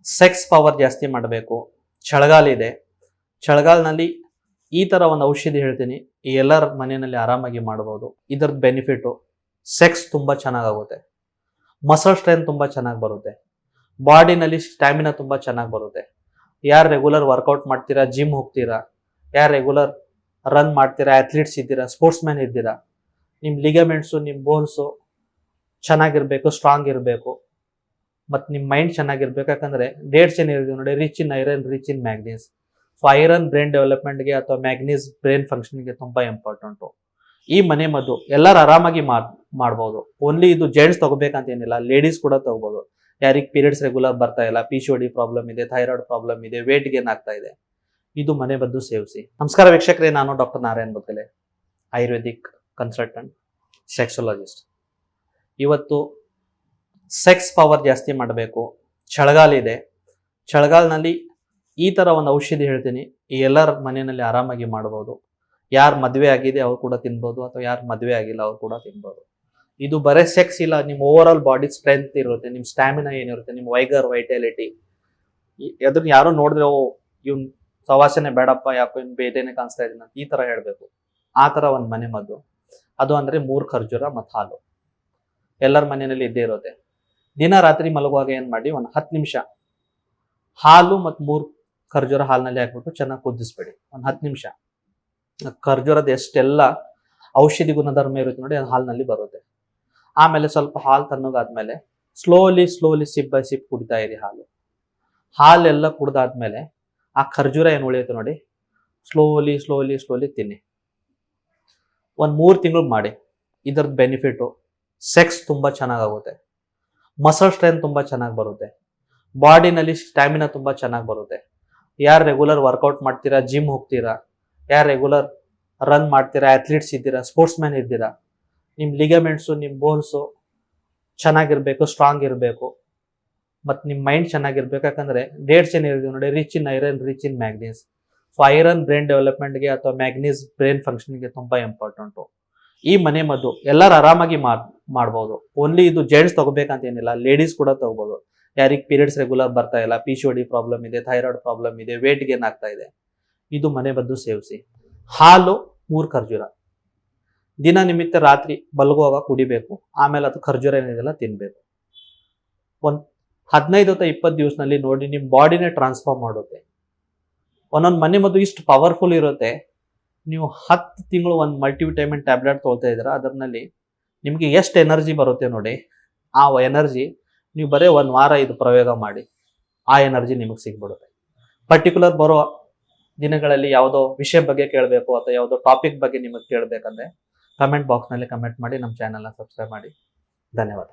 Sex power ಜಾಸ್ತಿ ಮಾಡಬೇಕು. ಚಳಿಗಾಲ ಇದೆ. ಚಳಿಗಾಲದಲ್ಲಿ ಈ ಥರ ಒಂದು ಔಷಧಿ ಹೇಳ್ತೀನಿ, ಈ ಎಲ್ಲರ ಮನೆಯಲ್ಲಿ ಆರಾಮಾಗಿ ಮಾಡ್ಬೋದು. ಇದ್ರದ್ದು ಬೆನಿಫಿಟು ಸೆಕ್ಸ್ ತುಂಬ ಚೆನ್ನಾಗಾಗುತ್ತೆ, ಮಸಲ್ ಸ್ಟ್ರೆಂತ್ ತುಂಬ ಚೆನ್ನಾಗಿ ಬರುತ್ತೆ, ಬಾಡಿನಲ್ಲಿ ಸ್ಟ್ಯಾಮಿನಾ ತುಂಬ ಚೆನ್ನಾಗಿ ಬರುತ್ತೆ. ಯಾರು ರೆಗ್ಯುಲರ್ ವರ್ಕೌಟ್ ಮಾಡ್ತೀರಾ, ಜಿಮ್ ಹೋಗ್ತೀರಾ, ಯಾರು ರೆಗ್ಯುಲರ್ ರನ್ ಮಾಡ್ತೀರಾ, ಅಥ್ಲೀಟ್ಸ್ ಇದ್ದೀರಾ, ಸ್ಪೋರ್ಟ್ಸ್ ಮ್ಯಾನ್ ಇದ್ದೀರಾ, ನಿಮ್ಮ ಲಿಗಮೆಂಟ್ಸು, ನಿಮ್ಮ ಬೋನ್ಸು ಚೆನ್ನಾಗಿರಬೇಕು, ಸ್ಟ್ರಾಂಗ್ ಇರಬೇಕು, ಮತ್ತು ನಿಮ್ಮ ಮೈಂಡ್ ಚೆನ್ನಾಗಿರ್ಬೇಕು. ಯಾಕಂದರೆ ಡೇಟ್ಸ್ ಏನಿದೆ ನೋಡಿ, rich in iron, rich in magnesium. So iron brain ಡೆವಲಪ್ಮೆಂಟ್ಗೆ ಅಥವಾ ಮ್ಯಾಗ್ನೀಸ್ ಬ್ರೈನ್ ಫಂಕ್ಷನ್ಗೆ ತುಂಬ ಇಂಪಾರ್ಟೆಂಟು. ಈ ಮನೆ ಮದ್ದು ಎಲ್ಲರೂ ಆರಾಮಾಗಿ ಮಾಡ್ಬೋದು. ಓನ್ಲಿ ಇದು ಜೆಂಟ್ಸ್ ತಗೋಬೇಕಂತ ಏನಿಲ್ಲ, ಲೇಡೀಸ್ ಕೂಡ ತಗೋಬೋದು. ಯಾರಿಗೆ ಪೀರಿಯಡ್ಸ್ ರೆಗ್ಯುಲರ್ ಬರ್ತಾ ಇಲ್ಲ, PCOD ಪ್ರಾಬ್ಲಮ್ ಇದೆ, ಥೈರಾಯ್ಡ್ ಪ್ರಾಬ್ಲಮ್ ಇದೆ, ವೇಟ್ ಗೇನ್ ಆಗ್ತಾ ಇದೆ, ಇದು ಮನೆ ಮದ್ದು ಸೇವಿಸಿ. ನಮಸ್ಕಾರ ವೀಕ್ಷಕರೇ, ನಾನು doctor Narayan Bagale, Ayurvedic consultant, sexologist. ಇವತ್ತು ಸೆಕ್ಸ್ ಪವರ್ ಜಾಸ್ತಿ ಮಾಡಬೇಕು. ಚಳಿಗಾಲ ಇದೆ. ಚಳಿಗಾಲದಲ್ಲಿ ಈ ಥರ ಒಂದು ಔಷಧಿ ಹೇಳ್ತೀನಿ, ಈ ಎಲ್ಲರ ಮನೆಯಲ್ಲಿ ಆರಾಮಾಗಿ ಮಾಡ್ಬೋದು. ಯಾರು ಮದುವೆ ಆಗಿದೆ ಅವ್ರು ಕೂಡ ತಿನ್ಬೋದು, ಅಥವಾ ಯಾರು ಮದುವೆ ಆಗಿಲ್ಲ ಅವ್ರು ಕೂಡ ತಿನ್ಬೋದು. ಇದು ಬರೀ ಸೆಕ್ಸ್ ಇಲ್ಲ, ನಿಮ್ಮ ಓವರ್ ಆಲ್ ಬಾಡಿ ಸ್ಟ್ರೆಂತ್ ಇರುತ್ತೆ, ನಿಮ್ಮ ಸ್ಟ್ಯಾಮಿನಾ ಏನಿರುತ್ತೆ, ನಿಮ್ಮ ವೈಟಾಲಿಟಿ. ಅದನ್ನ ಯಾರೋ ನೋಡಿದ್ರೆ ಇವ್ನು ಸವಾಸನೆ ಬೇಡಪ್ಪ, ಯಾಕೋ ಇವ್ನು ಬೇಟೆನೆ ಕಾಣಿಸ್ತಾ ಇದೀನಿ ಅಂತ ಈ ಥರ ಹೇಳಬೇಕು. ಆ ಥರ ಒಂದು ಮನೆ ಮದ್ದು ಅದು ಅಂದರೆ 3 ಖರ್ಜೂರ ಮತ್ತು ಹಾಲು. ಎಲ್ಲರ ಮನೆಯಲ್ಲಿ ಇದ್ದೇ ಇರುತ್ತೆ. ದಿನ ರಾತ್ರಿ ಮಲಗುವಾಗ ಏನು ಮಾಡಿ, ಒಂದು 10 ನಿಮಿಷ ಹಾಲು ಮತ್ತು 3 ಖರ್ಜೂರ ಹಾಲಿನಲ್ಲಿ ಹಾಕ್ಬಿಟ್ಟು ಚೆನ್ನಾಗಿ ಕುದಿಸ್ಬೇಡಿ. ಒಂದು 10 ನಿಮಿಷ. ಖರ್ಜೂರದ ಎಷ್ಟೆಲ್ಲ ಔಷಧಿ ಗುಣಧರ್ಮ ಇರುತ್ತೆ ನೋಡಿ, ಅದು ಹಾಲಿನಲ್ಲಿ ಬರುತ್ತೆ. ಆಮೇಲೆ ಸ್ವಲ್ಪ ಹಾಲು ತಣ್ಣಗಾದ್ಮೇಲೆ ಸ್ಲೋಲಿ ಸಿಪ್ ಬೈ ಸಿಪ್ ಕುಡಿತಾ ಇರಿ ಹಾಲೆಲ್ಲ ಕುಡ್ದಾದ್ಮೇಲೆ ಆ ಖರ್ಜೂರ ಏನು ಉಳಿಯುತ್ತೆ ನೋಡಿ, ಸ್ಲೋಲಿ ತಿನ್ನಿ. ಒಂದು 3 ತಿಂಗಳು ಮಾಡಿ. ಇದರದ್ದು ಬೆನಿಫಿಟು ಸೆಕ್ಸ್ ತುಂಬ ಚೆನ್ನಾಗಾಗುತ್ತೆ, ಮಸಲ್ ಸ್ಟ್ರೆಂತ್ ತುಂಬ ಚೆನ್ನಾಗಿ ಬರುತ್ತೆ, ಬಾಡಿನಲ್ಲಿ ಸ್ಟ್ಯಾಮಿನಾ ತುಂಬ ಚೆನ್ನಾಗಿ ಬರುತ್ತೆ. ಯಾರು ರೆಗ್ಯುಲರ್ ವರ್ಕೌಟ್ ಮಾಡ್ತೀರಾ, ಜಿಮ್ ಹೋಗ್ತೀರಾ, ಯಾರು ರೆಗ್ಯುಲರ್ ರನ್ ಮಾಡ್ತೀರಾ, ಅಥ್ಲೀಟ್ಸ್ ಇದ್ದೀರಾ, ಸ್ಪೋರ್ಟ್ಸ್ ಮ್ಯಾನ್ ಇದ್ದೀರಾ, ನಿಮ್ಮ ಲಿಗಮೆಂಟ್ಸು, ನಿಮ್ಮ ಬೋನ್ಸು ಚೆನ್ನಾಗಿರಬೇಕು, ಸ್ಟ್ರಾಂಗ್ ಇರಬೇಕು, ಮತ್ತು ನಿಮ್ಮ ಮೈಂಡ್ ಚೆನ್ನಾಗಿರ್ಬೇಕು. ಯಾಕಂದರೆ ಡೇಟ್ಸ್ ಏನಿದೆ ನೋಡಿ, rich in iron, rich in magnesium. So iron brain ಡೆವಲಪ್ಮೆಂಟ್ಗೆ ಅಥವಾ ಮ್ಯಾಗ್ನೀಸ್ ಬ್ರೈನ್ ಫಂಕ್ಷನ್ಗೆ ತುಂಬ ಇಂಪಾರ್ಟೆಂಟು. ಈ ಮನೆ ಮದ್ದು ಎಲ್ಲರೂ ಆರಾಮಾಗಿ ಮಾಡ್ಬೋದು. ಓನ್ಲಿ ಇದು ಜೆಂಟ್ಸ್ ತಗೋಬೇಕಂತ ಏನಿಲ್ಲ, ಲೇಡೀಸ್ ಕೂಡ ತಗೋಬೋದು. ಯಾರಿಗೆ ಪೀರಿಯಡ್ಸ್ ರೆಗ್ಯುಲರ್ ಬರ್ತಾ ಇಲ್ಲ, PCOD ಪ್ರಾಬ್ಲಮ್ ಇದೆ, ಥೈರಾಯ್ಡ್ ಪ್ರಾಬ್ಲಮ್ ಇದೆ, ವೇಟ್ ಗೇನ್ ಆಗ್ತಾ ಇದೆ, ಇದು ಮನೆ ಮದ್ದು ಸೇವಿಸಿ. ಹಾಲು 3 ಖರ್ಜೂರ ದಿನ ನಿಮಿತ್ತ ರಾತ್ರಿ ಮಲಗುವಾಗ ಕುಡಿಬೇಕು. ಆಮೇಲೆ ಅದು ಖರ್ಜೂರ ಏನಿದೆಲ್ಲ ತಿನ್ನಬೇಕು. ಒಂದು 15 ಅಥವಾ 20 ದಿವಸದಲ್ಲಿ ನೋಡಿ, ನಿಮ್ಮ ಬಾಡಿನೇ ಟ್ರಾನ್ಸ್ಫಾರ್ಮ್ ಮಾಡುತ್ತೆ. ಒಂದೊಂದು ಮನೆ ಮದ್ದು ಇಷ್ಟು ಪವರ್ಫುಲ್ ಇರುತ್ತೆ. ನೀವು 10 ತಿಂಗಳು ಒಂದು ಮಲ್ಟಿವಿಟಮಿನ್ ಟ್ಯಾಬ್ಲೆಟ್ ತೊಗೊಳ್ತಾ ಇದ್ದೀರಾ, ಅದರಲ್ಲಿ ನಿಮಗೆ ಎಷ್ಟು ಎನರ್ಜಿ ಬರುತ್ತೆ ನೋಡಿ. ಆ ಎನರ್ಜಿ ನೀವು ಬರೀ 1 ವಾರ ಇದು ಪ್ರಯೋಗ ಮಾಡಿ, ಆ ಎನರ್ಜಿ ನಿಮಗೆ ಸಿಗ್ಬಿಡುತ್ತೆ. ಪರ್ಟಿಕ್ಯುಲರ್ ಬರೋ ದಿನಗಳಲ್ಲಿ ಯಾವುದೋ ವಿಷಯ ಬಗ್ಗೆ ಕೇಳಬೇಕು ಅಥವಾ ಯಾವುದೋ ಟಾಪಿಕ್ ಬಗ್ಗೆ ನಿಮಗೆ ಕೇಳಬೇಕಂದ್ರೆ ಕಮೆಂಟ್ ಬಾಕ್ಸ್ನಲ್ಲಿ ಕಮೆಂಟ್ ಮಾಡಿ, ನಮ್ಮ ಚಾನಲ್ನ ಸಬ್ಸ್ಕ್ರೈಬ್ ಮಾಡಿ. ಧನ್ಯವಾದ.